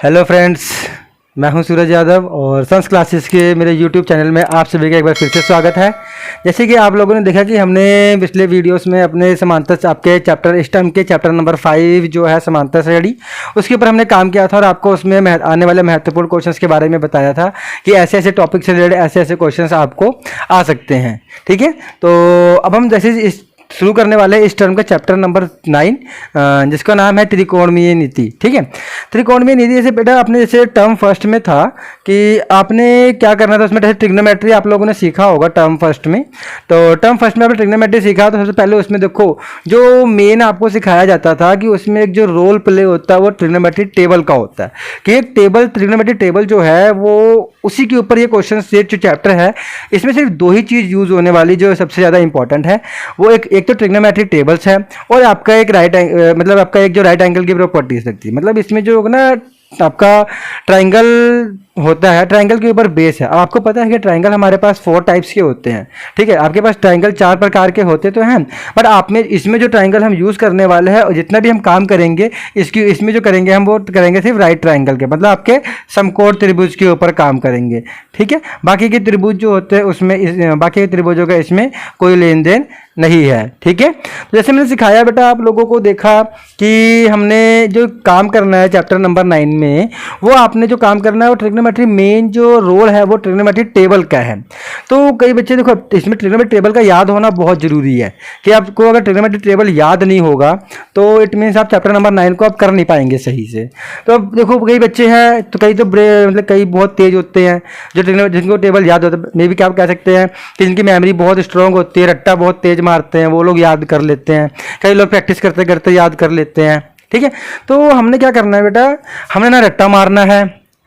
Hello friends, मैं हूं सूरज यादव और संस क्लासेस के मेरे यूट्यूब चैनल में आप सभी का एक बार फिर से स्वागत है। जैसे कि आप लोगों ने देखा कि हमने पिछले वीडियोस में अपने समांतर आपके चैप्टर स्टम के चैप्टर नंबर 5 जो है समांतर श्रेणी, उसके ऊपर हमने काम किया था और आपको उसमें आने वाले महत्वपूर्ण क्वेश्चंस के बारे में बताया था कि ऐसे ऐसे टॉपिक से रिलेटेड ऐसे ऐसे क्वेश्चंस आपको आ सकते हैं। ठीक है, तो अब हम जैसे इस शुरू करने वाले इस टर्म का चैप्टर नंबर 9 जिसका नाम है त्रिकोणमीय नीति। ठीक है, त्रिकोणमीय नीति जैसे बेटा आपने जैसे टर्म फर्स्ट में था कि आपने क्या करना था उसमें, जैसे ट्रिग्नोमेट्री आप लोगों ने सीखा होगा टर्म फर्स्ट में। तो टर्म फर्स्ट में आपने ट्रिग्नोमेट्री सीखा तो सबसे पहले उसमें देखो जो मेन आपको सिखाया जाता था कि उसमें एक जो रोल प्ले होता है वो ट्रिग्नोमेट्री टेबल का होता है कि एक टेबल ट्रिग्नोमेट्री टेबल जो है वो उसी के ऊपर ये क्वेश्चन सेट जो चैप्टर है इसमें सिर्फ दो ही चीज़ यूज़ होने वाली जो सबसे ज़्यादा इंपॉर्टेंट है वो एक तो ट्रिग्नोमेट्रिक टेबल्स है और आपका एक मतलब आपका एक जो राइट एंगल की प्रॉपर्टीज लगती है। मतलब इसमें जो ना आपका ट्राइंगल होता है, ट्राइंगल के ऊपर बेस है। अब आपको पता है कि ट्राइंगल हमारे पास 4 टाइप्स के होते हैं। ठीक है, आपके पास ट्राइंगल 4 प्रकार के होते तो हैं, बट आप में इसमें जो ट्राइंगल हम यूज़ करने वाले हैं और जितना भी हम काम करेंगे इसमें जो करेंगे हम वो करेंगे सिर्फ राइट ट्राइंगल के, मतलब आपके समकोण त्रिभुज के ऊपर काम करेंगे। ठीक है, बाकी के त्रिभुज जो होते हैं उसमें बाकी के त्रिभुजों का इसमें कोई लेन देन नहीं है। ठीक है, तो जैसे मैंने सिखाया बेटा आप लोगों को देखा कि हमने जो काम करना है चैप्टर नंबर 9 में वो आपने जो काम करना है वो ट्रिग्नोमेट्री मेन जो रोल है वो ट्रिग्नोमेट्री टेबल का है। तो कई बच्चे देखो इसमें ट्रिग्नोमेट्री टेबल का याद होना बहुत ज़रूरी है कि आपको अगर ट्रिग्नोमेट्री टेबल याद नहीं होगा तो इट मीन्स आप चैप्टर नंबर 9 को आप कर नहीं पाएंगे सही से। तो अब देखो कई बच्चे हैं तो कई तो मतलब कई बहुत तेज होते हैं जो जिनको टेबल याद होता है, मे भी क्या आप कह सकते हैं कि जिनकी मेमोरी बहुत स्ट्रॉन्ग होती है, रट्टा बहुत तेज मारते हैं, वो लोग याद कर लेते हैं। कई लोग प्रैक्टिस करते करते याद कर लेते हैं। ठीक है, तो हमने क्या करना है बेटा, हमने ना रट्टा मारना है।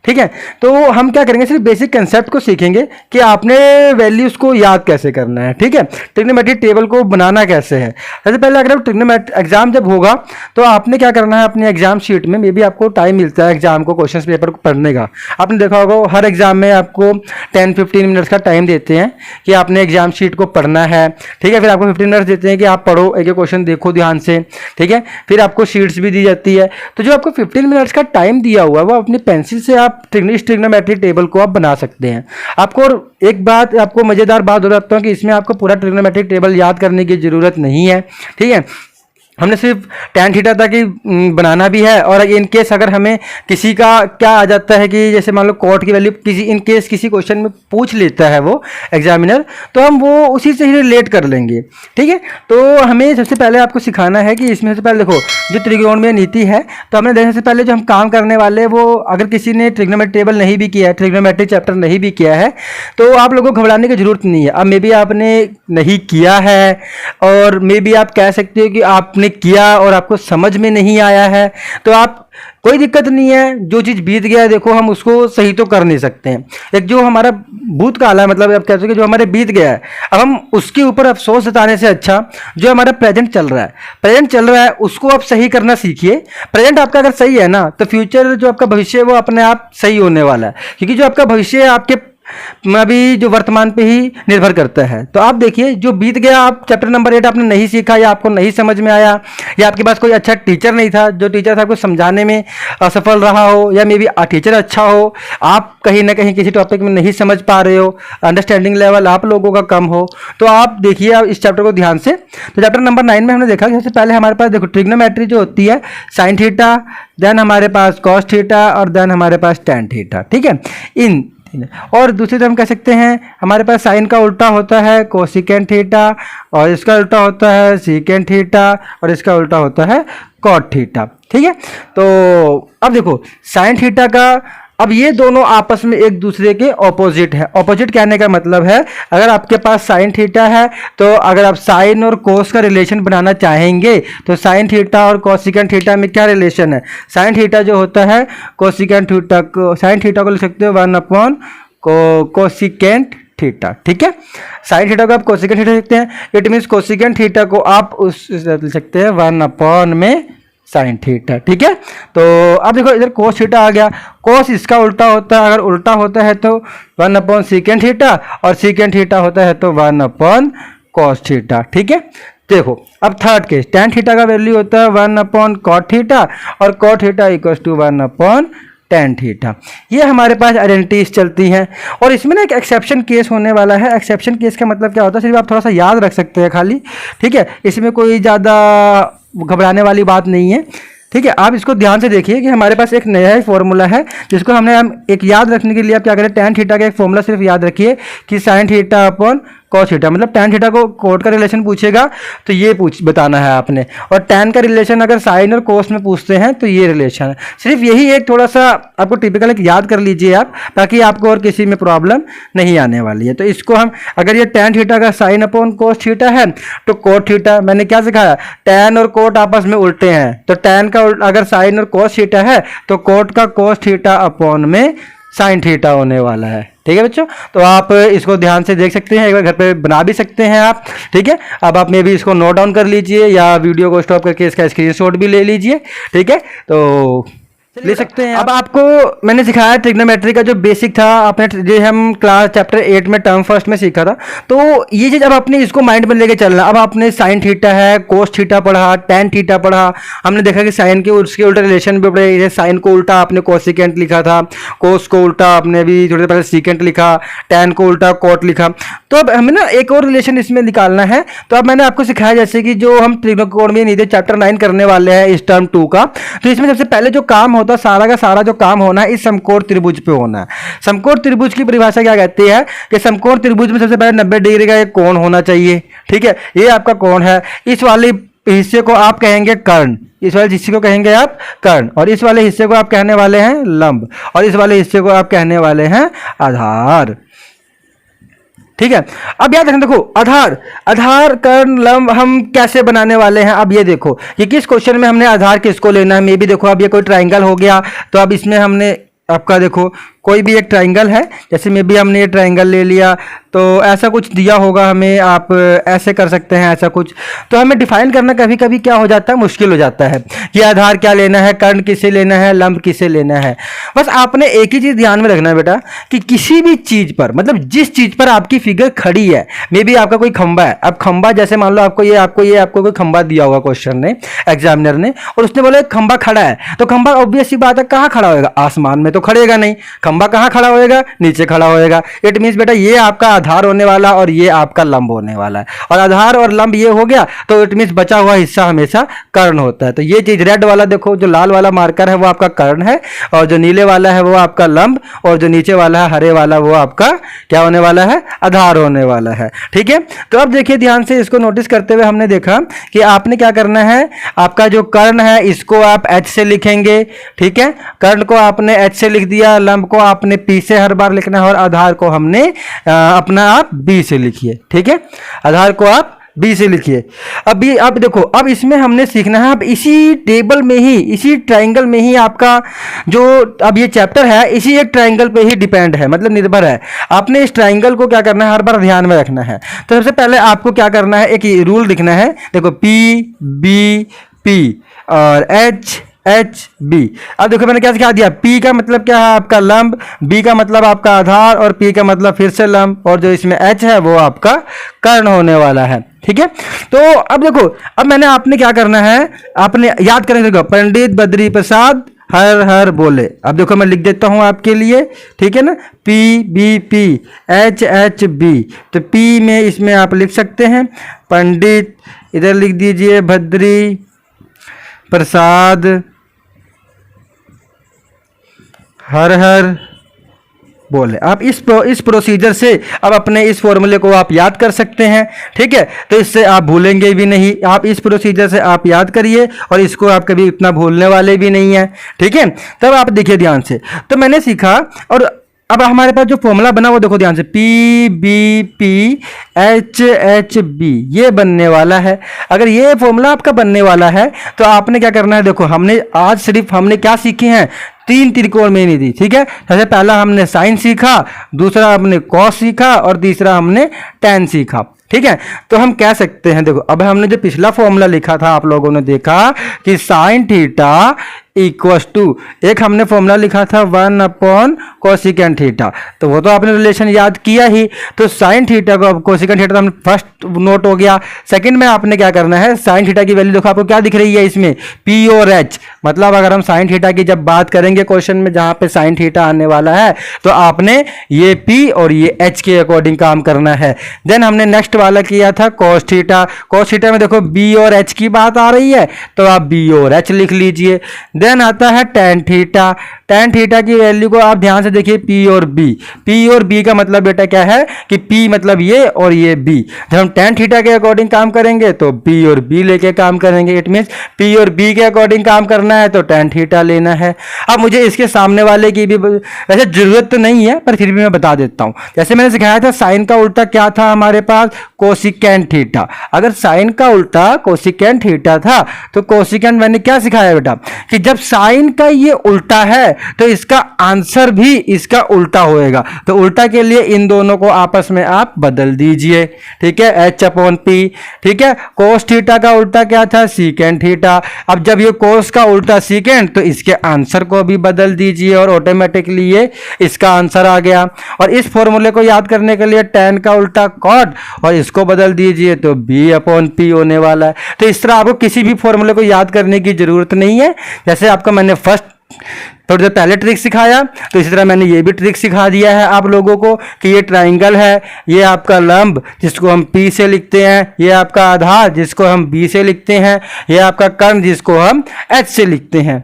ठीक है, तो हम क्या करेंगे सिर्फ बेसिक कंसेप्ट को सीखेंगे कि आपने वैल्यूज़ को याद कैसे करना है। ठीक है, ट्रिग्नोमेट्री टेबल को बनाना कैसे है। सबसे पहले अगर ट्रिग्नोमेट्री एग्जाम जब होगा तो आपने क्या करना है अपनी एग्जाम शीट में, मे भी आपको टाइम मिलता है एग्जाम को क्वेश्चन पेपर को पढ़ने का। आपने देखा होगा हर एग्जाम में आपको 10-15 मिनट्स का टाइम देते हैं कि आपने एग्जाम शीट को पढ़ना है। ठीक है, फिर आपको 15 मिनट्स देते हैं कि आप पढ़ो, एक क्वेश्चन देखो ध्यान से। ठीक है, फिर आपको शीट्स भी दी जाती है। तो जो आपको 15 मिनट्स का टाइम दिया हुआ है वो अपनी पेंसिल से आप ट्रिग्नोमेट्री टेबल को आप बना सकते हैं। आपको एक बात आपको मजेदार बात बताता हूं कि इसमें आपको पूरा ट्रिग्नोमेट्री टेबल याद करने की जरूरत नहीं है। ठीक है, हमने सिर्फ टैन थीटा तक ही बनाना भी है और इन केस अगर हमें किसी का क्या आ जाता है कि जैसे मान लो कॉट की वैल्यू इन केस किसी क्वेश्चन में पूछ लेता है वो एग्जामिनर, तो हम वो उसी से ही रिलेट कर लेंगे। ठीक है, तो हमें सबसे पहले आपको सिखाना है कि इसमें सबसे पहले देखो जो त्रिकोणमीय नीति है, तो हमने देखने से पहले जो हम काम करने वाले हैं वो अगर किसी ने ट्रिग्नोमेट्री टेबल नहीं भी किया है, ट्रिग्नोमेट्री चैप्टर नहीं भी किया है तो आप लोगों को घबराने की जरूरत नहीं है। अब मे बी आपने नहीं किया है और मे बी आप कह सकते हो कि आपने किया और आपको समझ में नहीं आया है, तो आप कोई दिक्कत नहीं है। जो चीज़ बीत गया है देखो हम उसको सही तो कर नहीं सकते हैं। एक जो हमारा भूतकाल है, मतलब आप कह सकते हो जो हमारे बीत गया है, अब हम उसके ऊपर अफसोस जताने से अच्छा जो हमारा प्रेजेंट चल रहा है उसको आप सही करना सीखिए। प्रेजेंट आपका अगर सही है ना तो फ्यूचर जो आपका भविष्य है वो अपने आप सही होने वाला है, क्योंकि जो आपका भविष्य है आपके अभी जो वर्तमान पे ही निर्भर करता है। तो आप देखिए जो बीत गया, आप चैप्टर नंबर 8 आपने नहीं सीखा या आपको नहीं समझ में आया या आपके पास कोई अच्छा टीचर नहीं था, जो टीचर था आपको समझाने में असफल रहा हो, या मे बी टीचर अच्छा हो, आप कहीं ना कहीं किसी टॉपिक में नहीं समझ पा रहे हो, अंडरस्टैंडिंग लेवल आप लोगों का कम हो, तो आप देखिए आप इस चैप्टर को ध्यान से। तो चैप्टर नंबर 9 में हमने देखा कि सबसे पहले हमारे पास देखो ट्रिग्नोमेट्री जो होती है साइन थीटा, देन हमारे पास कॉस थीटा और देन हमारे पास टैन थीटा। ठीक है, और दूसरी तरफ हम कह सकते हैं हमारे पास साइन का उल्टा होता है कोसिकेंट थीटा और इसका उल्टा होता है सीकेंट थीटा और इसका उल्टा होता है कॉट थीटा। ठीक है, तो अब देखो साइन थीटा का, अब ये दोनों आपस में एक दूसरे के ऑपोजिट है। ऑपोजिट कहने का मतलब है अगर आपके पास साइन थीटा है तो अगर आप साइन और कोस का रिलेशन बनाना चाहेंगे तो साइन थीटा और कोसिकेंट थीटा में क्या रिलेशन है, साइन थीटा जो होता है कोसिकेंट थीटा को, साइन थीटा को लिख सकते हो 1 कोसिकेंट थीटा। ठीक है, साइन थीटा को आप कोसिकेंट थीटा लिखते हैं, इट मीन्स कोसिकेंट थीटा को आप उस लिख सकते हैं 1 में साइन थीटा। ठीक है, तो अब देखो इधर कोस थीटा आ गया, कोस इसका उल्टा होता है, अगर उल्टा होता है तो 1 सीकेंट थीटा और सीकेंट थीटा होता है तो 1 कॉस थीटा। ठीक है, देखो अब थर्ड केस टैन थीटा का वैल्यू होता है 1 कॉट थीटा और cot theta equals to 1 tan theta. ये हमारे पास आइडेंटिटीज चलती हैं। और इसमें ना एक एक्सेप्शन केस होने वाला है। एक्सेप्शन केस का मतलब क्या होता है, सिर्फ आप थोड़ा सा याद रख सकते हैं खाली, ठीक है। इसमें कोई ज़्यादा घबराने वाली बात नहीं है, ठीक है। आप इसको ध्यान से देखिए कि हमारे पास एक नया ही फॉर्मूला है जिसको हम एक याद रखने के लिए आप क्या करें, टेन थीटा का एक फॉर्मूला सिर्फ याद रखिए कि sign theta upon cos theta, मतलब टेन थीटा को कोट का रिलेशन पूछेगा तो ये बताना है आपने, और टेन का रिलेशन अगर साइन और कोस में पूछते हैं तो ये रिलेशन है। सिर्फ यही एक थोड़ा सा आपको टिपिकल एक याद कर लीजिए आप, ताकि आपको और किसी में प्रॉब्लम नहीं आने वाली है। तो इसको हम अगर ये टेन थीटा का साइन अपॉन कोस थीटा है तो कोट थीटा, मैंने क्या सिखाया, टेन और कोट आपस में उल्टे हैं, तो टेन का अगर साइन और कोस थीटा है तो कोट का कोस थीटा अपॉन में साइन थीटा होने वाला है, ठीक है बच्चों। तो आप इसको ध्यान से देख सकते हैं, एक बार घर पे बना भी सकते हैं आप, ठीक है। अब आप में भी इसको नोट डाउन कर लीजिए या वीडियो को स्टॉप करके इसका स्क्रीनशॉट भी ले लीजिए, ठीक है। तो ले सकते हैं। अब आपको मैंने सिखाया ट्रिग्नोमेट्री का जो बेसिक था, आपने जो हम क्लास चैप्टर 8 में टर्म फर्स्ट में सीखा था। तो ये चीज़ अब आपने इसको माइंड में लेके चलना। अब आपने साइन थीटा है, कोस थीटा पढ़ा, टेन थीटा पढ़ा, हमने देखा कि साइन के उसके उल्टा रिलेशन भी पढ़े। साइन को उल्टा आपने कोसिकेंट लिखा था, कोस को उल्टा आपने भी थोड़ी देर पहले सीकेंट लिखा, टेन को उल्टा कोट लिखा। तो अब हमें ना एक और रिलेशन इसमें निकालना है। तो अब मैंने आपको सिखाया जैसे कि जो हम ट्रिग्नोमेट्री चैप्टर 9 करने वाले हैं इस टर्म 2 का, तो इसमें सबसे पहले जो काम होता है, सारा का सारा जो काम होना है इस समकोण त्रिभुज पे होना है। समकोण त्रिभुज की परिभाषा क्या कहती है कि समकोण त्रिभुज में सबसे पहले 90 डिग्री का एक कोण होना चाहिए, ठीक है। ये आपका कोण है। इस वाले हिस्से को आप कहेंगे कर्ण, इस वाले हिस्से को कहेंगे आप कर्ण, और इस वाले हिस्से को आप कहने वाले हैं लंब, और इस वाले हिस्से को आप कहने वाले हैं आधार, ठीक है। अब याद रखना, देखो आधार कर्ण लंब हम कैसे बनाने वाले हैं। अब ये देखो कि किस क्वेश्चन में हमने आधार किसको लेना है। मे भी देखो अब ये कोई ट्राइंगल हो गया, तो अब इसमें हमने आपका देखो कोई भी एक ट्राइंगल है, जैसे मे भी हमने ये ट्राइंगल ले लिया, तो ऐसा कुछ दिया होगा हमें, आप ऐसे कर सकते हैं ऐसा कुछ। तो हमें डिफाइन करना कभी कभी क्या हो जाता है, मुश्किल हो जाता है कि आधार क्या लेना है, कर्ण किसे लेना है, लंब किसे लेना है। बस आपने एक ही चीज़ ध्यान में रखना है बेटा कि किसी भी चीज़ पर, मतलब जिस चीज़ पर आपकी फिगर खड़ी है, मे बी आपका कोई खंबा है। अब खंबा जैसे मान लो आपको कोई खंबा दिया होगा क्वेश्चन ने, एग्जामिनर ने, और उसने बोला खंबा खड़ा है, तो खंबा ऑब्वियस सी बात है कहाँ खड़ा होगा, आसमान में तो खड़ेगा नहीं। खंबा कहाँ खड़ा होएगा, नीचे खड़ा होएगा। इट मीन्स बेटा ये आपका आधार होने वाला और ये आपका लंब होने वाला है, और आधार और लंब ये हो गया, तो इट मीन्स बचा हुआ हिस्सा हमेशा कर्ण होता है। तो ये चीज रेड वाला देखो, जो लाल वाला मार्कर है वो आपका कर्ण है, और जो नीले वाला है वो आपका लंब, और जो नीचे वाला है हरे वाला वो आपका क्या होने वाला है, आधार होने वाला है, ठीक है। तो अब देखिए ध्यान से इसको नोटिस करते हुए हमने देखा कि आपने क्या करना है, आपका जो कर्ण है इसको आप एच से लिखेंगे, ठीक है। कर्ण को आपने एच से लिख दिया, लंब को आपने पी से हर बार लिखना है, और आधार को हमने अपना आप बी से लिखिए, ठीक है। आधार को आप बी से लिखिए। अब देखो, अब इसमें हमने सीखना है, अब इसी टेबल में ही, इसी ट्राइंगल में ही आपका जो अब ये चैप्टर है इसी एक ट्राइंगल पे ही डिपेंड है, मतलब निर्भर है। आपने इस ट्राइंगल को क्या करना है, हर बार ध्यान में रखना है। तो सबसे पहले आपको क्या करना है, एक रूल लिखना है, देखो पी बी पी और एच एच बी। अब देखो मैंने क्या सिखा दिया, पी का मतलब क्या है आपका लंब, बी का मतलब आपका आधार, और पी का मतलब फिर से लंब, और जो इसमें एच है वो आपका कर्ण होने वाला है, ठीक है। तो अब देखो, अब मैंने आपने क्या करना है, आपने याद करेंगे, देखो पंडित बद्री प्रसाद हर हर बोले। अब देखो मैं लिख देता हूं आपके लिए, ठीक है ना, P B P H H B. तो पी में इसमें आप लिख सकते हैं पंडित, इधर लिख दीजिए बद्री प्रसाद हर हर बोले। आप इस प्रोसीजर से अब अपने इस फॉर्मूले को आप याद कर सकते हैं, ठीक है। तो इससे आप भूलेंगे भी नहीं, आप इस प्रोसीजर से आप याद करिए, और इसको आप कभी इतना भूलने वाले भी नहीं हैं, ठीक है। तब आप देखिए ध्यान से, तो मैंने सीखा, और अब हमारे पास जो फॉर्मूला बना वो देखो ध्यान से, P B P H H B, ये बनने वाला है। अगर ये फॉर्मूला आपका बनने वाला है तो आपने क्या करना है, देखो हमने आज सिर्फ हमने क्या सीखे हैं, तीन त्रिकोणमिति, ठीक है। सबसे पहला हमने साइन सीखा, दूसरा हमने कॉस सीखा, और तीसरा हमने टेन सीखा, ठीक है। तो हम कह सकते हैं, देखो अब हमने जो पिछला फॉर्मूला लिखा था आप लोगों ने देखा कि साइन थीटा इक्वस टू, एक हमने फॉर्मूला लिखा था 1 अपॉन कोसिकेंट थीटा, तो वो तो आपने रिलेशन याद किया ही। तो साइन थीटा को, अब कोसिकेंट थीटा तो हमने फर्स्ट नोट हो गया। सेकंड में आपने क्या करना है, साइन थीटा की वैल्यू देखो आपको क्या दिख रही है इसमें, पी और एच। मतलब अगर हम साइन थीटा की जब बात करेंगे क्वेश्चन में जहां पे साइन थीटा आने वाला है, तो आपने ये पी और ये एच के अकॉर्डिंग काम करना है। देन हमने नेक्स्ट वाला किया था कॉस थीटा। कॉस थीटा में देखो बी और एच की बात आ रही है, तो आप बी और एच लिख लीजिए। देन आता है टेन थीटा। टेन थीटा की वैल्यू को आप ध्यान से देखिए, पी और बी। पी और बी का मतलब बेटा क्या है कि पी मतलब ये और ये बी। जब हम टेन थीटा के अकॉर्डिंग काम करेंगे तो बी और बी लेके काम करेंगे। इट मीन्स पी और बी के अकॉर्डिंग काम करना है तो टेन थीटा लेना है। अब मुझे इसके सामने वाले की भी वैसे जरूरत तो नहीं है, पर फिर भी मैं बता देता हूं। जैसे मैंने सिखाया था साइन का उल्टा क्या था हमारे पास, कोसिकेंट थीटा। अगर साइन का उल्टा कोसिकेंट थीटा था तो कोसिकेंट मैंने क्या सिखाया बेटा, कि जब साइन का ये उल्टा है तो इसका आंसर भी इसका उल्टा होएगा। तो उल्टा के लिए इन दोनों को आपस में आप बदल दीजिए, ठीक है, एच अपॉन पी। ठीक है, कोस थीटा का उल्टा क्या था, सीकेंट थीटा। अब जब ये कोस का उल्टा सीकेंट, तो इसके आंसर को भी बदल दीजिए और ऑटोमेटिकली ये इसका आंसर आ गया। और इस फॉर्मूले को याद करने के लिए टेन का उल्टा कॉट और इसको बदल दीजिए तो बी अपॉन पी होने वाला है। तो इस तरह आपको किसी भी फॉर्मूले को याद करने की जरूरत नहीं है। जैसे आपका मैंने फर्स्ट थोड़ी देर पहले ट्रिक सिखाया, तो इसी तरह मैंने ये भी ट्रिक सिखा दिया है आप लोगों को कि ये ट्राइंगल है, ये आपका लंब जिसको हम P से लिखते हैं, ये आपका आधार जिसको हम B से लिखते हैं, ये आपका कर्ण जिसको हम H से लिखते हैं।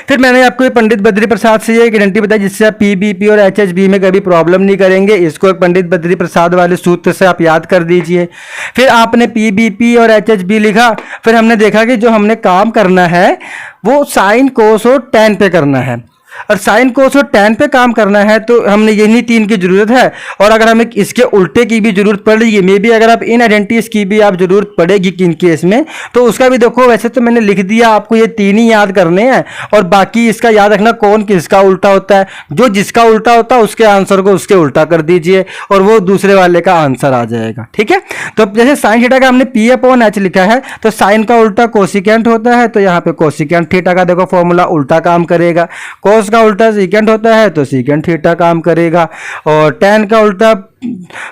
फिर मैंने आपको ये पंडित बद्री प्रसाद से ये एक गारंटी बताई जिससे आप पीबीपी और एचएचबी में कभी प्रॉब्लम नहीं करेंगे। इसको एक पंडित बद्री प्रसाद वाले सूत्र से आप याद कर दीजिए। फिर आपने पीबीपी और एचएचबी लिखा, फिर हमने देखा कि जो हमने काम करना है वो साइन कोस और टैन पे करना है, और साइन कोस और टैन पे काम करना है तो हमने यही तीन की जरूरत है। और अगर हमें इसके उल्टे की भी जरूरत पड़ेगी, मे बी अगर आप इन आइडेंटिटीज की भी आप जरूरत पड़ेगी किन केस में, तो उसका भी देखो। वैसे तो मैंने लिख दिया, आपको ये तीन ही याद करने हैं और बाकी इसका याद रखना कौन किसका उल्टा होता है। जो जिसका उल्टा होता है उसके आंसर को उसके उल्टा कर दीजिए और वो दूसरे वाले का आंसर आ जाएगा। ठीक है, तो जैसे साइन थीटा का हमने पी अपॉन एच लिखा है, तो साइन का उल्टा कोसिकेंट होता है, तो यहाँ पे कोसिकेंट थीटा का देखो फॉर्मूला उल्टा काम करेगा। कोस का उल्टा सीकेंट होता है तो सीकेंट थीटा काम करेगा, और टैन का उल्टा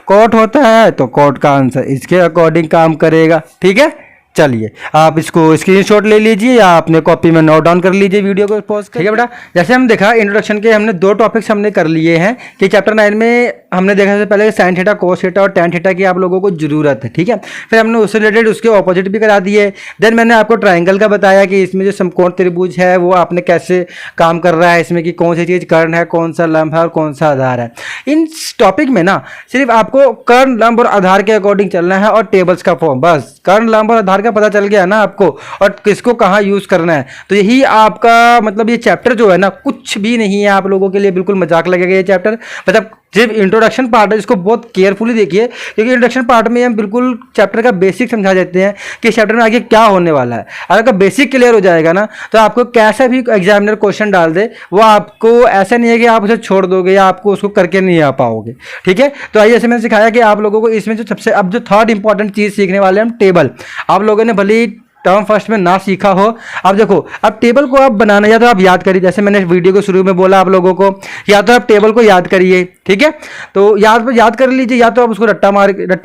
कॉट होता है तो कॉट का आंसर इसके अकॉर्डिंग काम करेगा। ठीक है, चलिए आप इसको स्क्रीनशॉट ले लीजिए या अपने कॉपी में नोट डाउन कर लीजिए, वीडियो को पॉज कर। ठीक है बेटा, जैसे हम देखा इंट्रोडक्शन के हमने दो टॉपिक्स हमने कर लिए हैं कि चैप्टर 9 में हमने देखा सबसे पहले साइन थीटा, कोस थीटा और टैन थीटा की आप लोगों को जरूरत है। ठीक है, फिर हमने उससे रिलेटेड उसके ऑपोजिट भी करा दिए। देन मैंने आपको ट्राइंगल का बताया कि इसमें जो समकोण त्रिभुज है वो आपने कैसे काम कर रहा है, इसमें कि कौन सी चीज़ कर्ण है, कौन सा लंब है और कौन सा आधार है। इन टॉपिक में ना सिर्फ आपको कर्ण, लंब और आधार के अकॉर्डिंग चलना है और टेबल्स का फॉर्म, बस कर्ण, लंब और आधार का पता चल गया ना आपको, और किसको कहाँ यूज करना है। तो यही आपका मतलब ये चैप्टर जो है ना कुछ भी नहीं है आप लोगों के लिए, बिल्कुल मजाक लगेगा ये चैप्टर। मतलब सिर्फ इंट्रोडक्शन पार्ट है, इसको बहुत केयरफुली देखिए, क्योंकि इंट्रोडक्शन पार्ट में हम बिल्कुल चैप्टर का बेसिक समझा देते हैं कि चैप्टर में आगे क्या होने वाला है। अगर आपका बेसिक क्लियर हो जाएगा ना तो आपको कैसा भी एग्जामिनर क्वेश्चन डाल दे वो आपको ऐसा नहीं है कि आप उसे छोड़ दोगे या आपको उसको करके नहीं आ पाओगे। ठीक है, तो आइए जैसे मैंने सिखाया कि आप लोगों को इसमें जो सबसे अब जो थर्ड इंपॉर्टेंट चीज़ सीखने वाले हैं हम टेबल। आप लोगों ने भले टर्म फर्स्ट में ना सीखा हो, अब देखो अब टेबल को आप बनाना या तो आप याद करिए, जैसे मैंने वीडियो को शुरू में बोला आप लोगों को, या तो आप टेबल को याद करिए। ठीक है, तो याद कर लीजिए, या तो आप उसको रट्टा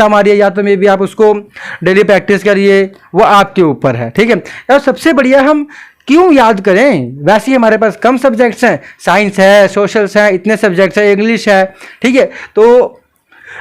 मारिए, या तो मे भी आप उसको डेली प्रैक्टिस करिए, वो आपके ऊपर है। ठीक है, और सबसे बढ़िया हम क्यों याद करें, वैसे ही हमारे पास कम सब्जेक्ट्स हैं, साइंस है, सोशल्स हैं, इतने सब्जेक्ट्स हैं, इंग्लिश है। ठीक है, तो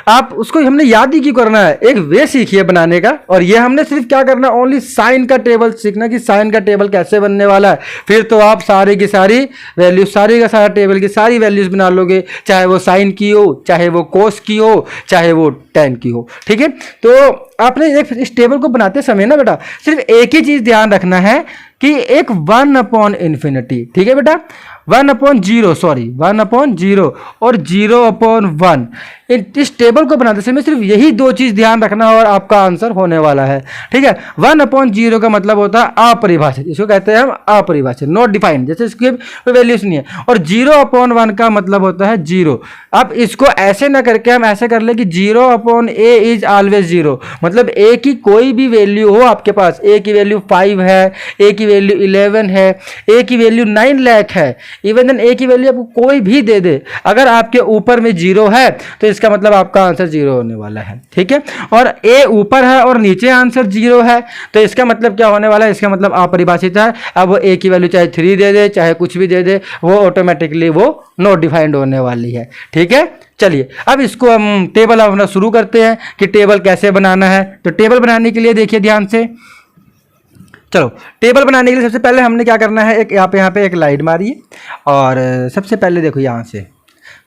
आप उसको हमने याद ही क्यों करना है, एक वे सीखिए बनाने का। और ये हमने सिर्फ क्या करना, ओनली साइन का टेबल सीखना कि साइन का टेबल कैसे बनने वाला है। फिर तो आप सारी की सारी वैल्यूज, सारी का सारा टेबल की सारी वैल्यूज बना लोगे, चाहे वो साइन की हो, चाहे वो कोस की हो, चाहे वो टैन की हो। ठीक है, तो आपने एक इस टेबल को बनाते समय ना बेटा सिर्फ एक ही चीज ध्यान रखना है कि एक 1/∞। ठीक है बेटा, 1/0, सॉरी 1/0 और 0/1। इस टेबल को बनाते समय सिर्फ यही दो चीज़ ध्यान रखना और आपका आंसर होने वाला है। ठीक है, 1/0 का मतलब होता है अपरिभाषित, इसको कहते हैं हम अपरिभाषित, नॉट डिफाइंड, जैसे इसकी वैल्यूज नहीं है। और 0/1 का मतलब होता है 0। अब इसको ऐसे ना करके हम ऐसे कर ले कि 0/a इज ऑलवेज 0, मतलब a की कोई भी वैल्यू हो आपके पास, a की वैल्यू 5 है, a की वैल्यू 11 है, a की वैल्यू 9 लाख है, इवन देन a की वैल्यू आपको कोई भी दे दे, अगर आपके ऊपर में 0 है तो इसका मतलब आपका आंसर 0 होने वाला है। ठीक है, और a ऊपर है और नीचे आंसर 0 है तो इसका मतलब क्या होने वाला है, इसका मतलब अपरिभाषित है। अब वो a की वैल्यू चाहे 3 दे दे चाहे कुछ भी दे दे, वो ऑटोमेटिकली वो नॉट डिफाइंड होने वाली है। ठीक है, चलिए अब इसको हम टेबल अपना शुरू करते हैं कि टेबल कैसे बनाना है। तो टेबल बनाने के लिए देखिए ध्यान से, चलो टेबल बनाने के लिए सबसे पहले हमने क्या करना है, एक यहाँ पे एक लाइन मारिए और सबसे पहले देखो यहाँ से,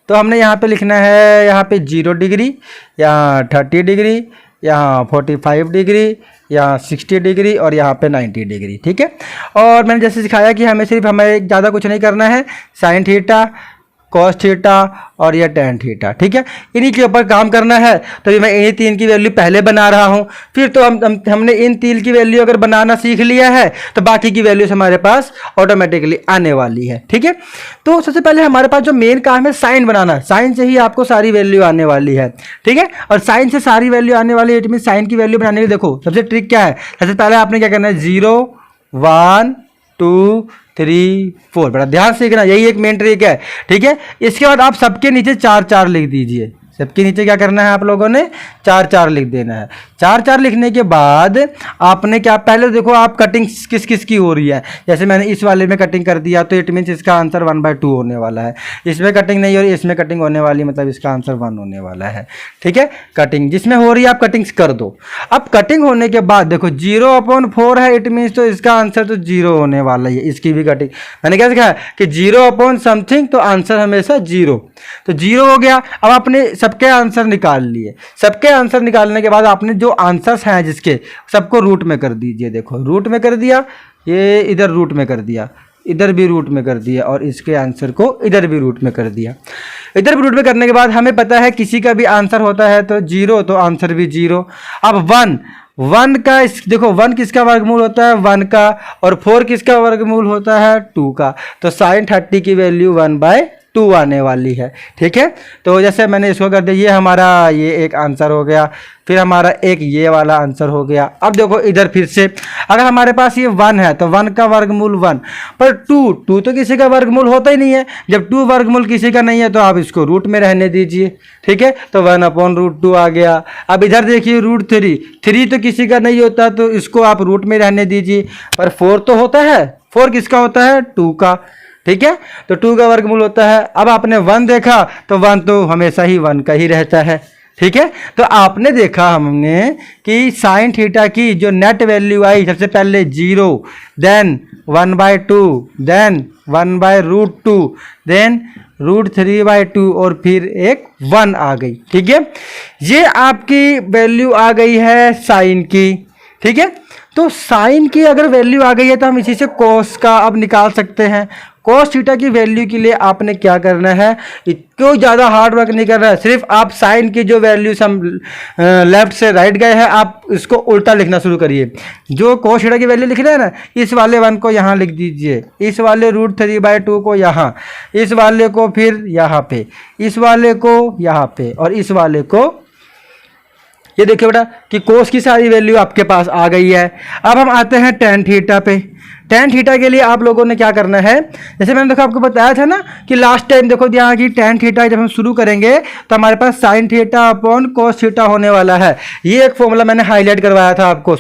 तो हमने यहाँ पे लिखना है, यहाँ पे 0 डिग्री, यहाँ 30 डिग्री, यहाँ 45 डिग्री, यहाँ 60 डिग्री और यहाँ पे 90 डिग्री। ठीक है, और मैंने जैसे सिखाया कि हमें ज़्यादा कुछ नहीं करना है, साइन थीटा, कॉस थीटा और ये टेन थीटा। ठीक है, इन्हीं के ऊपर काम करना है। तो ये मैं इन्हीं तीन की वैल्यू पहले बना रहा हूँ, फिर तो हमने इन तीन की वैल्यू अगर बनाना सीख लिया है तो बाकी की वैल्यूज हमारे पास ऑटोमेटिकली आने वाली है। ठीक है, तो सबसे पहले हमारे पास जो मेन काम है साइन बनाना, साइन से ही आपको सारी वैल्यू आने वाली है। ठीक है, और साइन से सारी वैल्यू आने वाली है, इट मीन साइन की वैल्यू बनाने के लिए देखो सबसे ट्रिक क्या है, सबसे पहले आपने क्या करना है 0 1 2 3 4, बड़ा ध्यान से सीखना, यही एक मेन ट्रिक है। ठीक है, इसके बाद आप सबके नीचे 4 4 लिख दीजिए, सबके नीचे क्या करना है आप लोगों ने 4 4 लिख देना है। 4 4 लिखने के बाद आपने क्या, पहले देखो आप कटिंग किस किस की हो रही है, जैसे मैंने इस वाले में कटिंग कर दिया तो इट मीन्स इसका आंसर 1/2 होने वाला है, इसमें कटिंग नहीं हो रही, इसमें कटिंग होने वाली, मतलब इसका आंसर 1 होने वाला है। ठीक है, कटिंग जिसमें हो रही है आप कटिंग्स कर दो। अब कटिंग होने के बाद देखो 0/4 है, इट मीन्स तो इसका आंसर तो 0 होने वाला है, इसकी भी कटिंग मैंने क्या सिखाया कि 0/समथिंग तो आंसर हमेशा 0, तो 0 हो गया। अब आपने सबके आंसर निकाल लिए, सबके आंसर निकालने के बाद आपने जो आंसर्स हैं जिसके सबको रूट में कर दीजिए, देखो रूट में कर दिया, ये इधर रूट में कर दिया, इधर भी रूट में कर दिया और इसके आंसर को इधर भी रूट में कर दिया। इधर भी रूट में करने के बाद हमें पता है किसी का भी आंसर होता है तो 0, तो आंसर भी 0। अब 1 का देखो 1 किसका वर्गमूल होता है 1 का, और 4 किसका वर्गमूल होता है 2 का, तो साइन 30 की वैल्यू 1/2 आने वाली है। ठीक है, तो जैसे मैंने इसको कर दिया, ये हमारा ये एक आंसर हो गया, फिर हमारा एक ये वाला आंसर हो गया। अब देखो इधर फिर से अगर हमारे पास ये 1 है तो 1 का वर्गमूल 1, पर 2 तो किसी का वर्गमूल होता ही नहीं है, जब 2 वर्गमूल किसी का नहीं है तो आप इसको रूट में रहने दीजिए। ठीक है, तो 1/√2 आ गया। अब इधर देखिए √3 तो किसी का नहीं होता तो इसको आप रूट में रहने दीजिए, पर 4 तो होता है, 4 किसका होता है 2 का। ठीक है, तो 2 का वर्गमूल होता है। अब आपने 1 देखा तो 1 तो हमेशा ही 1 का ही रहता है। ठीक है, तो आपने देखा हमने कि साइन थीटा की जो नेट वैल्यू आई, सबसे पहले 0, देन 1/2, देन 1/√2, देन √3/2 और फिर एक 1 आ गई। ठीक है, ये आपकी वैल्यू आ गई है साइन की। ठीक है, तो साइन की अगर वैल्यू आ गई है तो हम इसी से कॉस का अब निकाल सकते हैं। कॉस थीटा की वैल्यू के लिए आपने क्या करना है, कोई ज़्यादा हार्ड वर्क नहीं करना है, सिर्फ आप साइन की जो वैल्यूज हम लेफ्ट से राइट गए हैं आप इसको उल्टा लिखना शुरू करिए। जो कॉस थीटा की वैल्यू लिख रहे हैं ना, इस वाले 1 को यहाँ लिख दीजिए, इस वाले √3/2 को यहाँ, इस वाले को फिर यहाँ पे, इस वाले को यहाँ पे और इस वाले को, ये देखिए बेटा कि कोस की सारी वैल्यू आपके पास आ गई है। अब हम आते हैं टेन थीटा पे। टेन थीटा के लिए आप लोगों ने क्या करना है, जैसे मैंने देखो आपको बताया था ना कि लास्ट टाइम देखो यहाँ की टेन थीटा जब हम शुरू करेंगे तो हमारे पास sine theta upon cos theta होने वाला है। ये एक फॉर्मूला मैंने हाईलाइट करवाया था आपको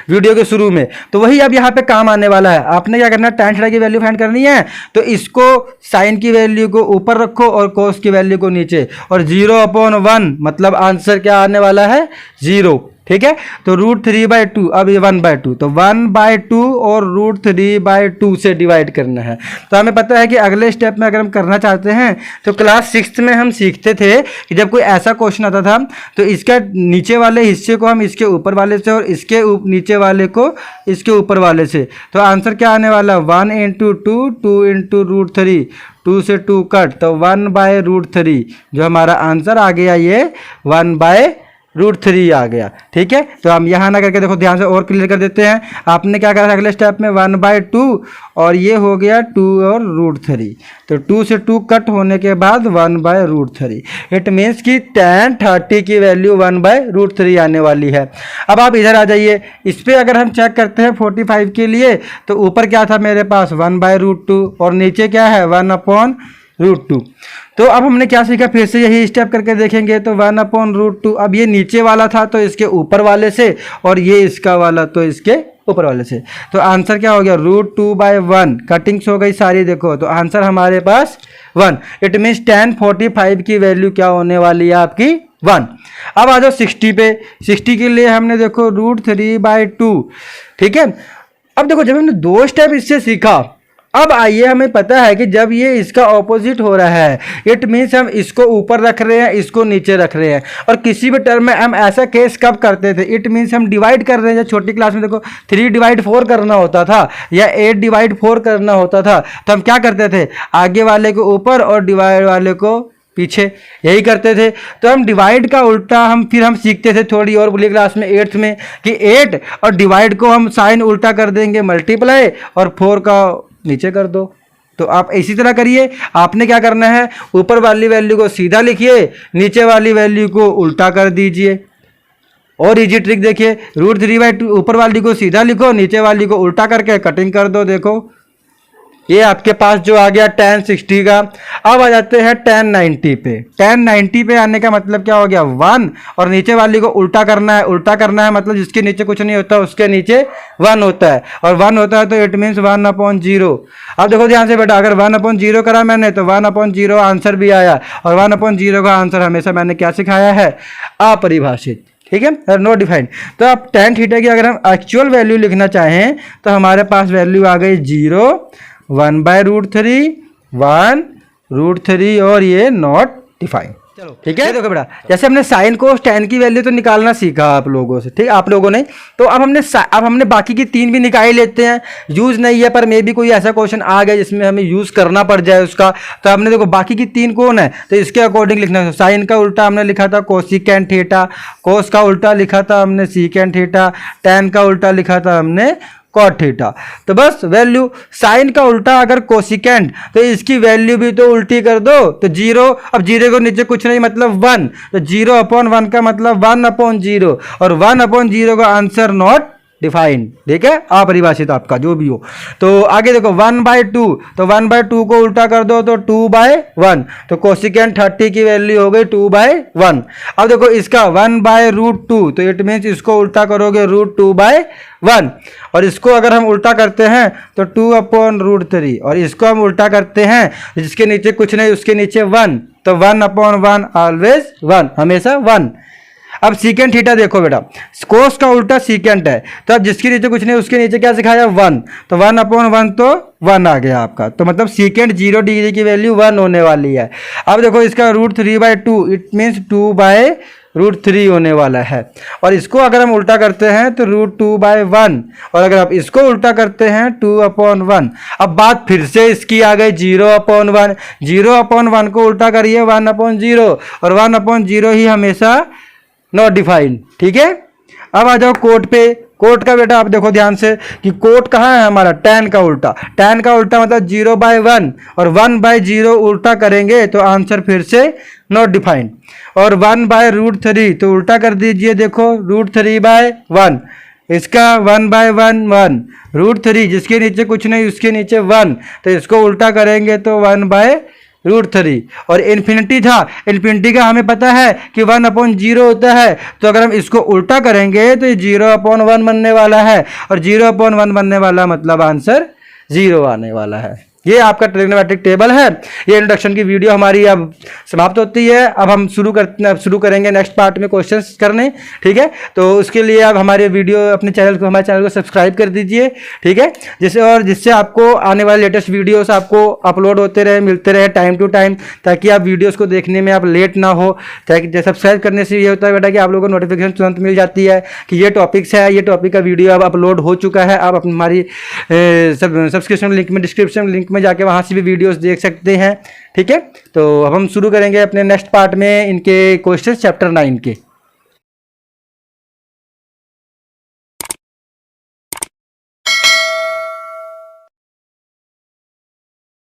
वीडियो के शुरू में, तो वही अब यहाँ पे काम आने वाला है। आपने क्या करना है, टेन थीटा की वैल्यू फाइंड करनी है, तो इसको साइन की वैल्यू को ऊपर रखो और कोस की वैल्यू को नीचे, और 0/1 मतलब आंसर क्या आने वाला है 0। ठीक है। तो √3/2, अब ये 1/2, तो 1/2 और √3/2 से डिवाइड करना है। तो हमें पता है कि अगले स्टेप में अगर हम करना चाहते हैं तो क्लास 6 में हम सीखते थे कि जब कोई ऐसा क्वेश्चन आता था तो इसका नीचे वाले हिस्से को हम इसके ऊपर वाले से और इसके नीचे वाले को इसके ऊपर वाले से, तो आंसर क्या आने वाला, 1 × 2, 2 × √3, 2 से 2 कट, तो 1/√3, जो हमारा आंसर आ गया ये 1/√3 आ गया। ठीक है, तो हम यहाँ ना करके देखो ध्यान से और क्लियर कर देते हैं। आपने क्या करा था अगले स्टेप में 1/2 और ये हो गया 2 और √3, तो 2 से 2 कट होने के बाद 1/√3। इट मीन्स कि tan 30 की वैल्यू 1/√3 आने वाली है। अब आप इधर आ जाइए, इस पर अगर हम चेक करते हैं 45 के लिए, तो ऊपर क्या था मेरे पास 1/√2 और नीचे क्या है 1/√2। तो अब हमने क्या सीखा, फिर से यही स्टेप करके देखेंगे। तो 1/√2, अब ये नीचे वाला था तो इसके ऊपर वाले से, और ये इसका वाला तो इसके ऊपर वाले से, तो आंसर क्या हो गया √2/1। कटिंग्स हो गई सारी, देखो तो आंसर हमारे पास 1। इट मीन्स tan 45 की वैल्यू क्या होने वाली है आपकी 1। अब आ जाओ 60 पे। 60 के लिए हमने देखो √3/2। ठीक है, अब देखो जब हमने 2 स्टेप इससे सीखा, अब आइए हमें पता है कि जब ये इसका ऑपोजिट हो रहा है, इट मीन्स हम इसको ऊपर रख रहे हैं, इसको नीचे रख रहे हैं। और किसी भी टर्म में हम ऐसा केस कब करते थे, इट मीन्स हम डिवाइड कर रहे हैं। जब छोटी क्लास में देखो 3/4 करना होता था या 8/4 करना होता था, तो हम क्या करते थे, आगे वाले को ऊपर और डिवाइड वाले को पीछे, यही करते थे। तो हम डिवाइड का उल्टा फिर हम सीखते थे थोड़ी और बुरी क्लास में 8th में, कि 8 और डिवाइड को हम साइन उल्टा कर देंगे मल्टीप्लाई, और 4 का नीचे कर दो। तो आप इसी तरह करिए। आपने क्या करना है, ऊपर वाली वैल्यू को सीधा लिखिए, नीचे वाली वैल्यू को उल्टा कर दीजिए। और इजी ट्रिक देखिए, √3/2 ऊपर वाली को सीधा लिखो, नीचे वाली को उल्टा करके कटिंग कर दो। देखो ये आपके पास जो आ गया tan 60 का। अब आ जाते हैं tan 90 पे। tan 90 पे आने का मतलब क्या हो गया 1, और नीचे वाली को उल्टा करना है। उल्टा करना है मतलब जिसके नीचे कुछ नहीं होता उसके नीचे 1 होता है, और 1 होता है तो इट मीन्स 1/0। अब देखो ध्यान से बेटा, अगर 1/0 करा मैंने तो 1/0 आंसर भी आया, और 1/0 का आंसर हमेशा मैंने क्या सिखाया है, अपरिभाषित। ठीक है, नो डिफाइंड। तो अब tan थीटा की अगर हम एक्चुअल वैल्यू लिखना चाहें तो हमारे पास वैल्यू आ गई 0, 1/√3, 1√3 और ये नॉट डिफाइंड। चलो ठीक है, देखो बेटा जैसे हमने साइन कोस tan की वैल्यू तो निकालना सीखा आप लोगों से, ठीक, आप लोगों ने। तो अब हमने बाकी की 3 भी निकाल लेते हैं। यूज नहीं है पर मे भी कोई ऐसा क्वेश्चन आ गया जिसमें हमें यूज करना पड़ जाए उसका, तो हमने देखो बाकी की 3 कौन है, तो इसके अकॉर्डिंग लिखना है। साइन का उल्टा हमने लिखा था कोसिकेंट थीटा, कोस का उल्टा लिखा था हमने सीकेंट थीटा, tan का उल्टा लिखा था हमने कॉट थीटा। तो बस वैल्यू साइन का उल्टा अगर कोसिकेंट, तो इसकी वैल्यू भी तो उल्टी कर दो, तो 0। अब 0 को नीचे कुछ नहीं मतलब 1, तो 0/1 का मतलब 1/0, और 1/0 का आंसर नॉट डिफाइंड। ठीक है, अपरिभाषित आपका जो भी हो। तो आगे देखो 1/2, तो 1/2 को उल्टा कर दो तो 2/1, तो कोसिकेंट 30 की वैल्यू हो गई 2/1। अब देखो इसका 1/√2, तो इट मीन्स इसको उल्टा करोगे √2/1, और इसको अगर हम उल्टा करते हैं तो 2/√3, और इसको हम उल्टा करते हैं जिसके नीचे कुछ नहीं उसके नीचे 1, तो 1/1 ऑलवेज 1, हमेशा 1। अब सीकेंट थीटा देखो बेटा, कोस का उल्टा सीकेंट है, तो अब जिसके नीचे कुछ नहीं उसके नीचे क्या सिखाया 1, तो 1/1 तो 1 आ गया आपका, तो मतलब सीकेंट 0 डिग्री की वैल्यू 1 होने वाली है। अब देखो इसका √3/2, इट मीन्स 2/√3 होने वाला है, और इसको अगर हम उल्टा करते हैं तो √2/1, और अगर आप इसको उल्टा करते हैं 2/1। अब बात फिर से इसकी आ गई 0/1, 0/1 को उल्टा करिए 1/0, और 1/0 ही हमेशा नॉट डिफाइंड। ठीक है, अब आ जाओ कोट पे। कोट का बेटा आप देखो ध्यान से कि कोट कहाँ है हमारा, tan का उल्टा। tan का उल्टा मतलब 0/1, और 1/0 उल्टा करेंगे तो आंसर फिर से नॉट डिफाइंड। और 1/√3 तो उल्टा कर दीजिए, देखो √3/1, इसका 1/1 1, √3 जिसके नीचे कुछ नहीं उसके नीचे 1, तो इसको उल्टा करेंगे तो 1/√3। और इन्फिनिटी था, इन्फिनिटी का हमें पता है कि 1/0 होता है, तो अगर हम इसको उल्टा करेंगे तो ये 0/1 बनने वाला है, और 0/1 बनने वाला मतलब आंसर 0 आने वाला है। ये आपका ट्रिग्नोमेट्रिक टेबल है। ये इंट्रोडक्शन की वीडियो हमारी अब समाप्त होती है। अब हम शुरू करेंगे नेक्स्ट पार्ट में क्वेश्चंस करने, ठीक है। तो उसके लिए आप हमारे वीडियो अपने चैनल को हमारे चैनल को सब्सक्राइब कर दीजिए, ठीक है। जिससे आपको आने वाले लेटेस्ट वीडियोस आपको अपलोड होते रहे, मिलते रहे टाइम टू टाइम, ताकि आप वीडियोस को देखने में आप लेट ना हो। ताकि सब्सक्राइब करने से ये होता है बेटा कि आप लोगों को नोटिफिकेशन तुरंत मिल जाती है कि ये टॉपिक्स है, ये टॉपिक का वीडियो अब अपलोड हो चुका है। आप हमारी सब्सक्रिप्शन लिंक में, डिस्क्रिप्शन लिंक में जाके वहाँ से भी वीडियोस देख सकते हैं, ठीक है। तो अब हम शुरू करेंगे अपने नेक्स्ट पार्ट में इनके क्वेश्चन चैप्टर 9 के।